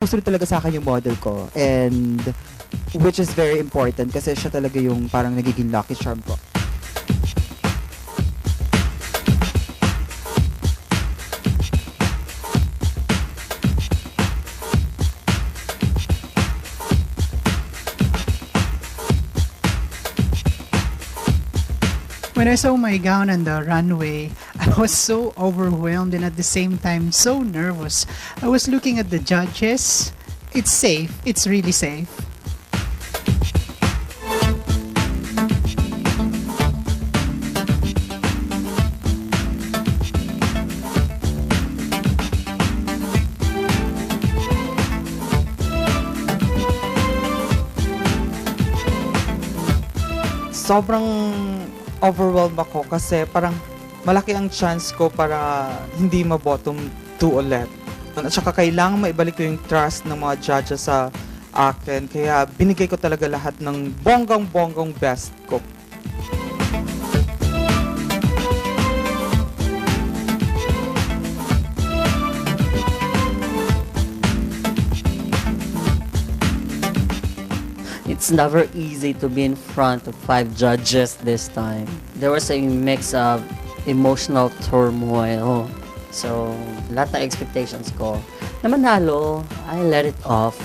Gusto talaga sa akin yung model ko, and which is very important kasi siya talaga yung parang nagiging lucky charm ko. When I saw my gown on the runway, I was so overwhelmed and at the same time so nervous. I was looking at the judges. It's safe. It's really safe. Sobrang overwhelmed ako kasi parang malaki ang chance ko para hindi ma-bottom 2 ulit. At saka kailangan maibalik ko yung trust ng mga judges sa akin. Kaya binigay ko talaga lahat ng bonggang-bonggang best ko. It's never easy to be in front of 5 judges this time. There was a mix of emotional turmoil. So, lahat ng expectations ko na manalo, I let it off.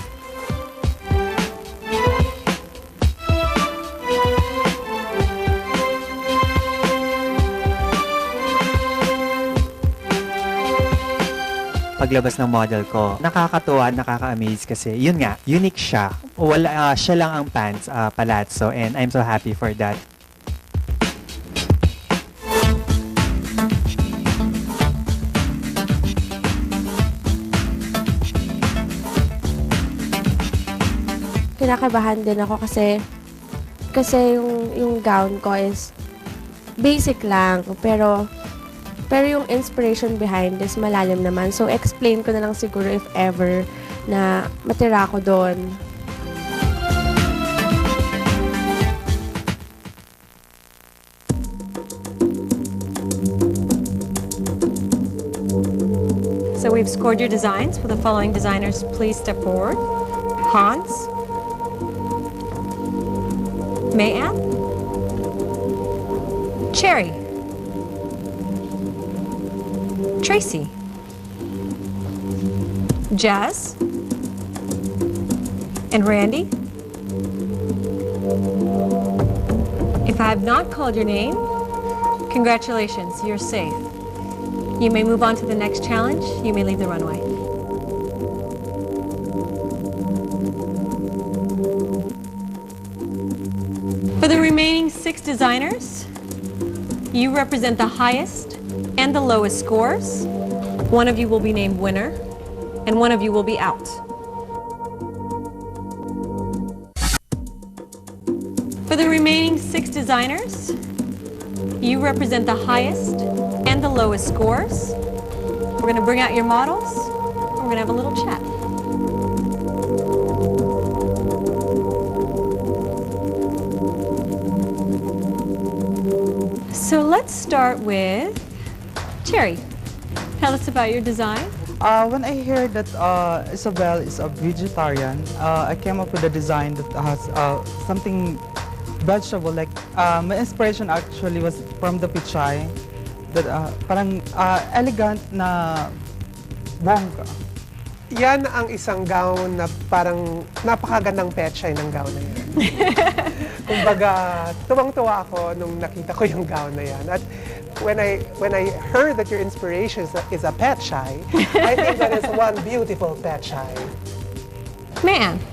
Paglabas ng model ko, nakakatuwa, nakaka-amaze kasi yun nga, unique siya. Wala, siya lang ang pants, palazzo, and I'm so happy for that. Kinakabahan din ako kasi yung gown ko is basic lang, pero yung inspiration behind is malalim naman. So, explain ko na lang siguro if ever na matira ko doon. So we've scored your designs. Will the following designers please step forward? Hans, Mayanne, Cherry, Tracy, Jazz, and Randy. If I have not called your name, congratulations, you're safe. You may move on to the next challenge. You may leave the runway. For the remaining 6 designers, you represent the highest and the lowest scores. One of you will be named winner, and one of you will be out. For the remaining 6 designers, you represent the highest and the lowest scores. We're going to bring out your models. We're going to have a little chat. So let's start with Cherry. Tell us about your design. When I heard that Isabel is a vegetarian, I came up with a design that has something vegetable. Like my inspiration actually was from the pichay. That parang elegant na bongga. Yan ang isang gown na parang napakagandang pechay ng gown na yan. Kumbaga, tuwang-tuwa ako nung nakita ko yung gown na yan. At when I heard that your inspiration is a pechay, I think that is one beautiful pechay. Mayanne,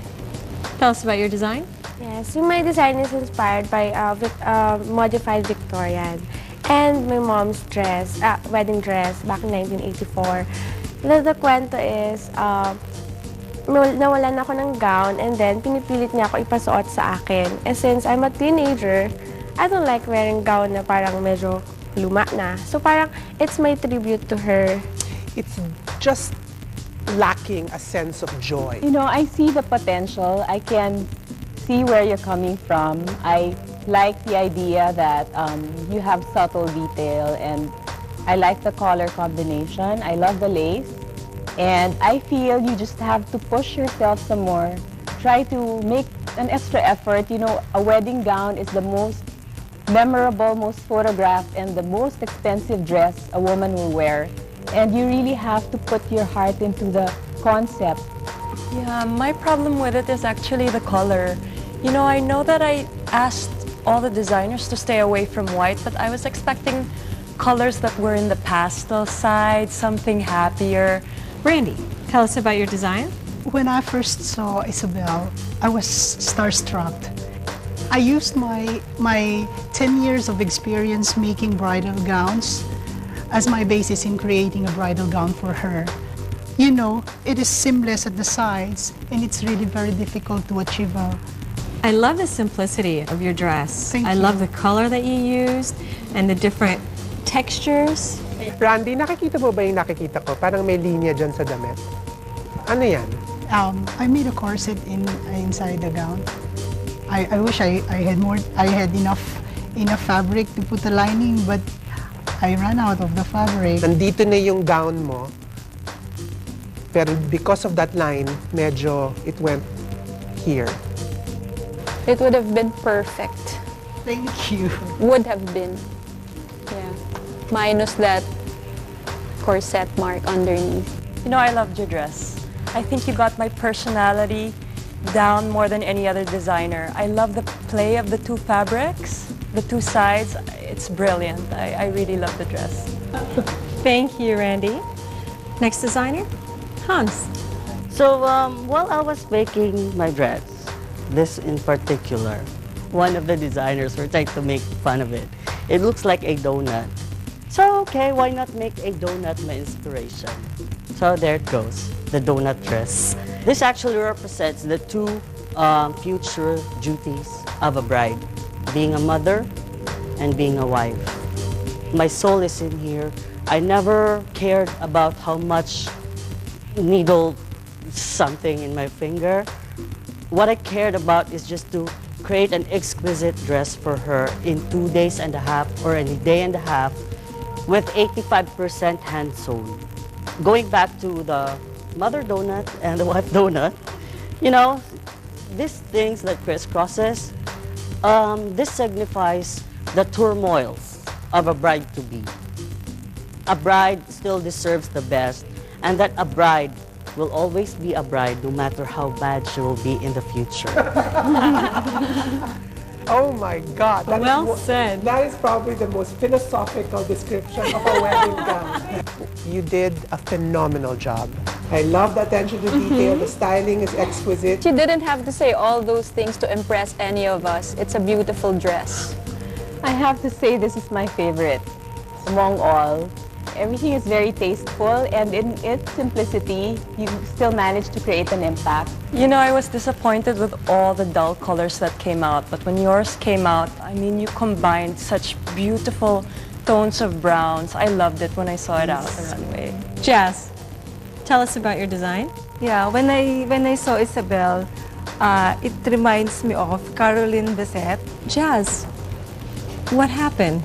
tell us about your design. Yes, my design is inspired by modified Victorian. And my mom's dress, wedding dress back in 1984. The kwento is, nawalan ako ng gown and then pinipilit niya ako ipasuot sa akin. And since I'm a teenager, I don't like wearing gown na parang medyo luma na. So parang it's my tribute to her. It's just lacking a sense of joy. You know, I see the potential. I can see where you're coming from. I like the idea that you have subtle detail, and I like the color combination. I love the lace. And I feel you just have to push yourself some more. Try to make an extra effort. You know, a wedding gown is the most memorable, most photographed, and the most expensive dress a woman will wear. And you really have to put your heart into the concept. Yeah, my problem with it is actually the color. You know, I know that I asked all the designers to stay away from white, but I was expecting colors that were in the pastel side, something happier. Randy, tell us about your design. When I first saw Isabel, I was starstruck. I used my 10 years of experience making bridal gowns as my basis in creating a bridal gown for her. You know, it is seamless at the sides, and it's really very difficult to achieve I love the simplicity of your dress. Thank I you. love the color that you used and the different textures. Randy, nakikita mo ba yung nakikita ko? Parang may linya dyan sa damit. Ano yan? I made a corset inside the gown. I wish I had enough fabric to put a lining, but I ran out of the fabric. Nandito na yung gown mo, pero because of that line, medyo it went here. It would have been perfect. Thank you. Would have been. Yeah. Minus that corset mark underneath. You know, I loved your dress. I think you got my personality down more than any other designer. I love the play of the two fabrics, the two sides. It's brilliant. I really love the dress. Thank you, Randy. Next designer, Hans. So while I was making my dress, this in particular, one of the designers were trying to make fun of it. It looks like a donut. So okay, why not make a donut my inspiration? So there it goes, the donut dress. This actually represents the two future duties of a bride, being a mother and being a wife. My soul is in here. I never cared about how much needle something in my finger. What I cared about is just to create an exquisite dress for her in 2 days and a half or in a day and a half with 85% hand sewn. Going back to the mother donut and the wife donut, you know, these things that crisscrosses, this signifies the turmoils of a bride-to-be. A bride still deserves the best, and that a bride will always be a bride no matter how bad she will be in the future. Oh my God. That is Well said. That is probably the most philosophical description of a wedding gown. You did a phenomenal job. I love the attention to detail. The styling is exquisite. She didn't have to say all those things to impress any of us. It's a beautiful dress. I have to say this is my favorite among all. Everything is very tasteful, and in its simplicity, you still manage to create an impact. You know, I was disappointed with all the dull colors that came out, but when yours came out, I mean, you combined such beautiful tones of browns. I loved it when I saw it out on the runway. Jazz, tell us about your design. Yeah, when I saw Isabel, it reminds me of Caroline Bessette. Jazz, what happened?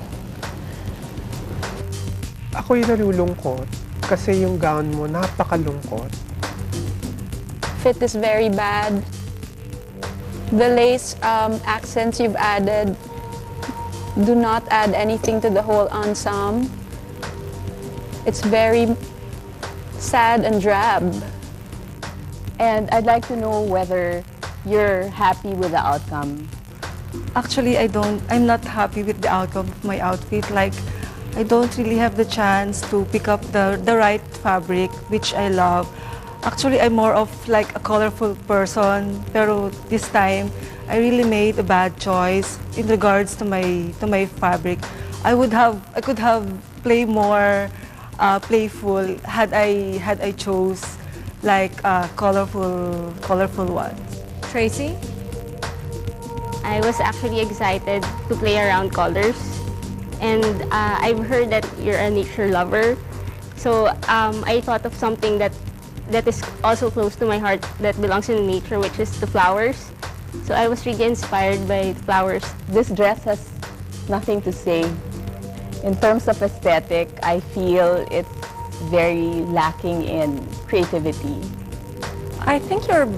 Ako'y nalulungkot kasi yung gown mo napakalungkot. Fit is very bad. The lace accents you've added do not add anything to the whole ensemble. It's very sad and drab. And I'd like to know whether you're happy with the outcome. Actually, I'm not happy with the outcome of my outfit. Like, I don't really have the chance to pick up the right fabric, which I love. Actually, I'm more of like a colorful person, pero this time, I really made a bad choice in regards to my fabric. I could have played more playful had I chose like colorful ones. Tracy? I was actually excited to play around colors. And I've heard that you're a nature lover. So I thought of something that is also close to my heart that belongs in nature, which is the flowers. So I was really inspired by the flowers. This dress has nothing to say. In terms of aesthetic, I feel it's very lacking in creativity? I think you're